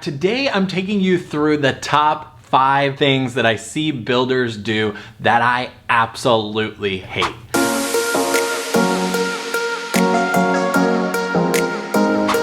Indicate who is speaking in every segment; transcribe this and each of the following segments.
Speaker 1: Today, I'm taking you through the top 5 things that I see builders do that I absolutely hate.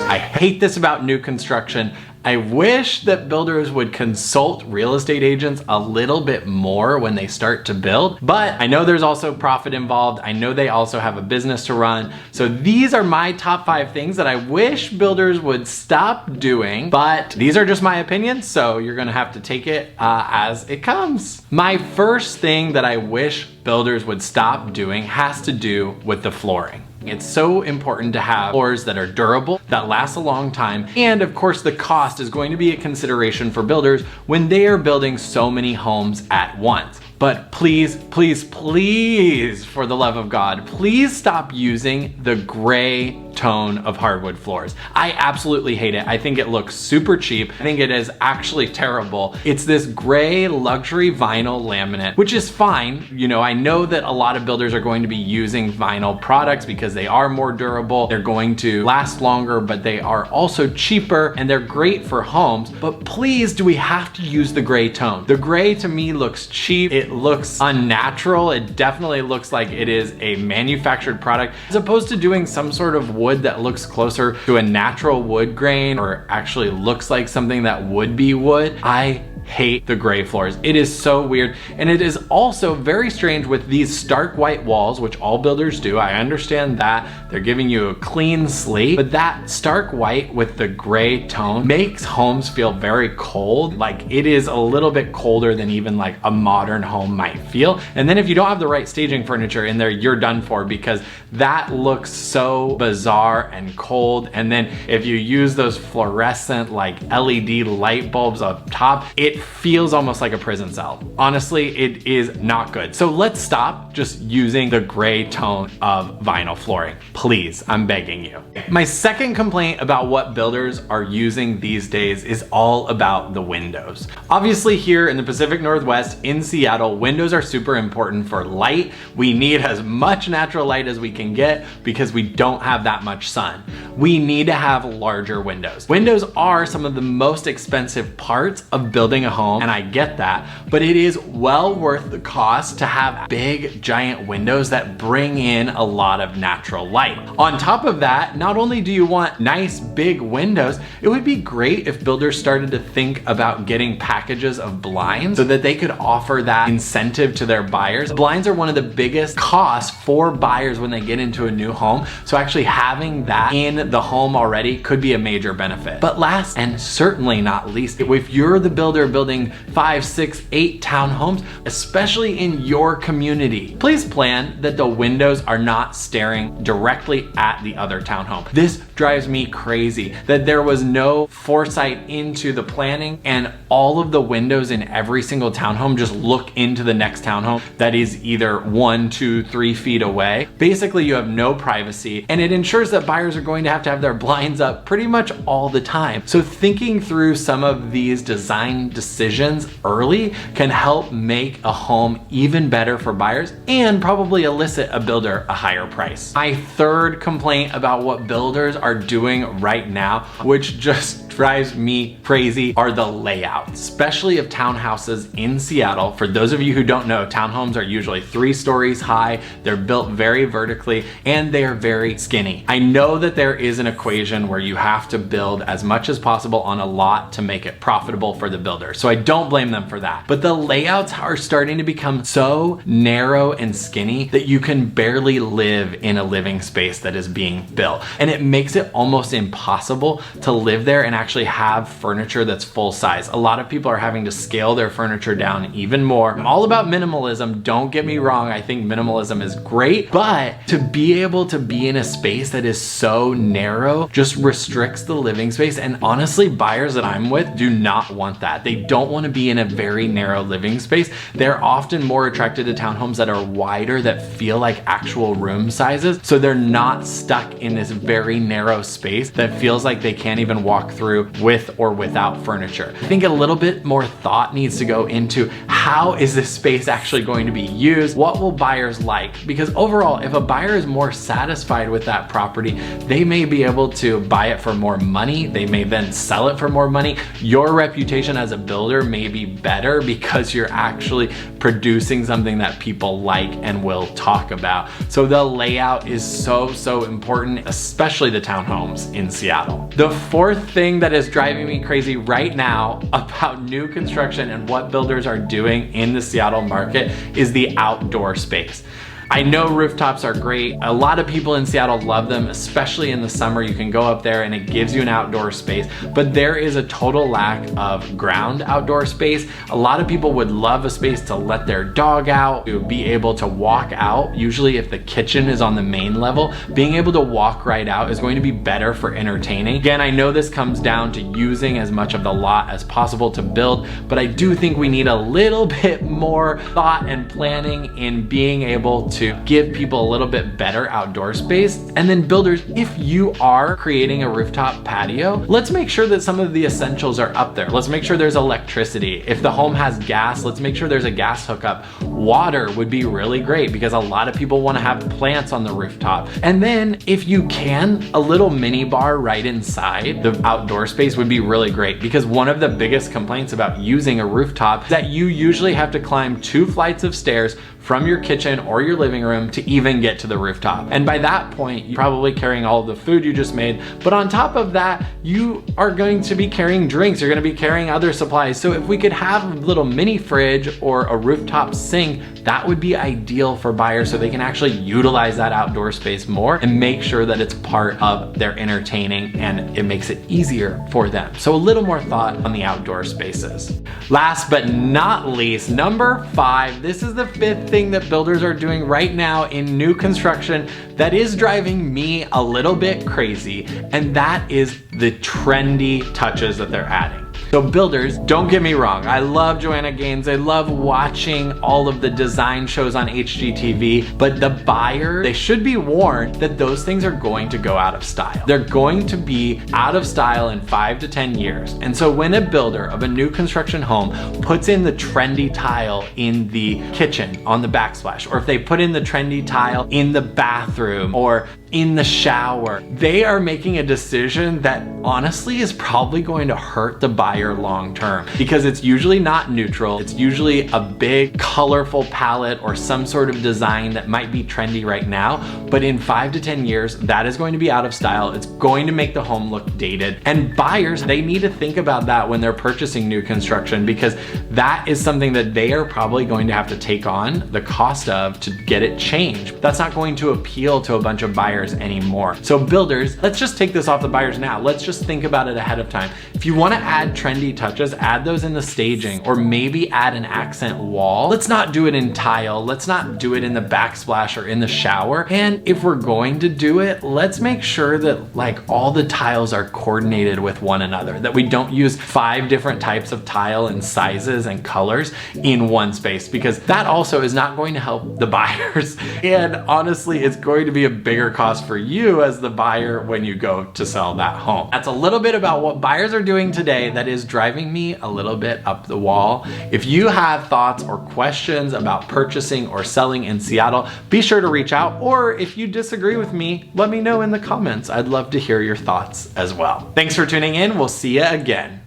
Speaker 1: I hate this about new construction. I wish that builders would consult real estate agents a little bit more when they start to build, but I know there's also profit involved. I know they also have a business to run. So these are my top 5 things that I wish builders would stop doing, but these are just my opinions, so you're gonna have to take it as it comes. My first thing that I wish builders would stop doing has to do with the flooring. It's so important to have floors that are durable, that last a long time, and of course the cost is going to be a consideration for builders when they are building so many homes at once. But please, please, please, for the love of God, please stop using the gray tone of hardwood floors. I absolutely hate it. I think it looks super cheap. I think it is actually terrible. It's this gray luxury vinyl laminate, which is fine. You know, I know that a lot of builders are going to be using vinyl products because they are more durable. They're going to last longer, but they are also cheaper and they're great for homes. But please, do we have to use the gray tone? The gray to me looks cheap. It looks unnatural. It definitely looks like it is a manufactured product as opposed to doing some sort of wood that looks closer to a natural wood grain or actually looks like something that would be wood. I hate the gray floors. It is so weird. And it is also very strange with these stark white walls, which all builders do. I understand that they're giving you a clean slate, but that stark white with the gray tone makes homes feel very cold. Like it is a little bit colder than even like a modern home might feel. And then if you don't have the right staging furniture in there, you're done for because that looks so bizarre and cold. And then if you use those fluorescent like LED light bulbs up top, it feels almost like a prison cell. Honestly, it is not good. So let's stop just using the gray tone of vinyl flooring. Please, I'm begging you. My second complaint about what builders are using these days is all about the windows. Obviously here in the Pacific Northwest in Seattle, windows are super important for light. We need as much natural light as we can get because we don't have that much sun. We need to have larger windows. Windows are some of the most expensive parts of building a home, and I get that, but it is well worth the cost to have big giant windows that bring in a lot of natural light. On top of that, not only do you want nice big windows, it would be great if builders started to think about getting packages of blinds so that they could offer that incentive to their buyers. Blinds are one of the biggest costs for buyers when they get into a new home, so actually having that in the home already could be a major benefit. But last and certainly not least, if you're the builder building 5, 6, 8 townhomes, especially in your community, please plan that the windows are not staring directly at the other townhome. This drives me crazy that there was no foresight into the planning and all of the windows in every single townhome just look into the next townhome that is either 1, 2, 3 feet away. Basically, you have no privacy and it ensures that buyers are going to have their blinds up pretty much all the time. So thinking through some of these design decisions early can help make a home even better for buyers and probably elicit a builder a higher price. My third complaint about what builders are doing right now, which just drives me crazy, are the layouts, especially of townhouses in Seattle. For those of you who don't know, townhomes are usually 3 stories high, they're built very vertically, and they are very skinny. I know that there is an equation where you have to build as much as possible on a lot to make it profitable for the builder, so I don't blame them for that. But the layouts are starting to become so narrow and skinny that you can barely live in a living space that is being built. And it makes it almost impossible to live there and actually have furniture that's full size. A lot of people are having to scale their furniture down even more. I'm all about minimalism, don't get me wrong. I think minimalism is great, but to be able to be in a space that is so narrow just restricts the living space. And honestly, buyers that I'm with do not want that. They They don't want to be in a very narrow living space. They're often more attracted to townhomes that are wider, that feel like actual room sizes. So they're not stuck in this very narrow space that feels like they can't even walk through with or without furniture. I think a little bit more thought needs to go into how is this space actually going to be used? What will buyers like? Because overall, if a buyer is more satisfied with that property, they may be able to buy it for more money. They may then sell it for more money. Your reputation as a builder may be better because you're actually producing something that people like and will talk about. So the layout is so important, especially the townhomes in Seattle. The fourth thing that is driving me crazy right now about new construction and what builders are doing in the Seattle market is the outdoor space. I know rooftops are great. A lot of people in Seattle love them, especially in the summer. You can go up there and it gives you an outdoor space, but there is a total lack of ground outdoor space. A lot of people would love a space to let their dog out, to be able to walk out. Usually if the kitchen is on the main level, being able to walk right out is going to be better for entertaining. Again, I know this comes down to using as much of the lot as possible to build, but I do think we need a little bit more thought and planning in being able to give people a little bit better outdoor space. And then builders, if you are creating a rooftop patio, let's make sure that some of the essentials are up there. Let's make sure there's electricity. If the home has gas, let's make sure there's a gas hookup. Water would be really great because a lot of people want to have plants on the rooftop. And then if you can, a little mini bar right inside the outdoor space would be really great, because one of the biggest complaints about using a rooftop is that you usually have to climb 2 flights of stairs from your kitchen or your living room to even get to the rooftop. And by that point, you're probably carrying all of the food you just made. But on top of that, you are going to be carrying drinks. You're going to be carrying other supplies. So if we could have a little mini fridge or a rooftop sink, that would be ideal for buyers so they can actually utilize that outdoor space more and make sure that it's part of their entertaining and it makes it easier for them. So a little more thought on the outdoor spaces. Last but not least, number 5, this is the 5th thing that builders are doing right now in new construction that is driving me a little bit crazy, and that is the trendy touches that they're adding. So builders, don't get me wrong, I love Joanna Gaines, I love watching all of the design shows on HGTV, but the buyer, they should be warned that those things are going to go out of style. They're going to be out of style in 5 to 10 years. And so when a builder of a new construction home puts in the trendy tile in the kitchen on the backsplash, or if they put in the trendy tile in the bathroom or in the shower, they are making a decision that honestly is probably going to hurt the buyer long term, because it's usually not neutral. It's usually a big colorful palette or some sort of design that might be trendy right now, but in 5 to 10 years, that is going to be out of style. It's going to make the home look dated. And buyers, they need to think about that when they're purchasing new construction, because that is something that they are probably going to have to take on the cost of to get it changed. That's not going to appeal to a bunch of buyers anymore. So builders, let's just take this off the buyers now. Let's just think about it ahead of time. If you want to add trendy touches, add those in the staging, or maybe add an accent wall. Let's not do it in tile. Let's not do it in the backsplash or in the shower. And if we're going to do it, let's make sure that like all the tiles are coordinated with one another, that we don't use 5 different types of tile and sizes and colors in one space, because that also is not going to help the buyers. And honestly, it's going to be a bigger cost for you as the buyer when you go to sell that home. That's a little bit about what buyers are doing today that is driving me a little bit up the wall. If you have thoughts or questions about purchasing or selling in Seattle, be sure to reach out. Or if you disagree with me, let me know in the comments. I'd love to hear your thoughts as well. Thanks for tuning in. We'll see you again.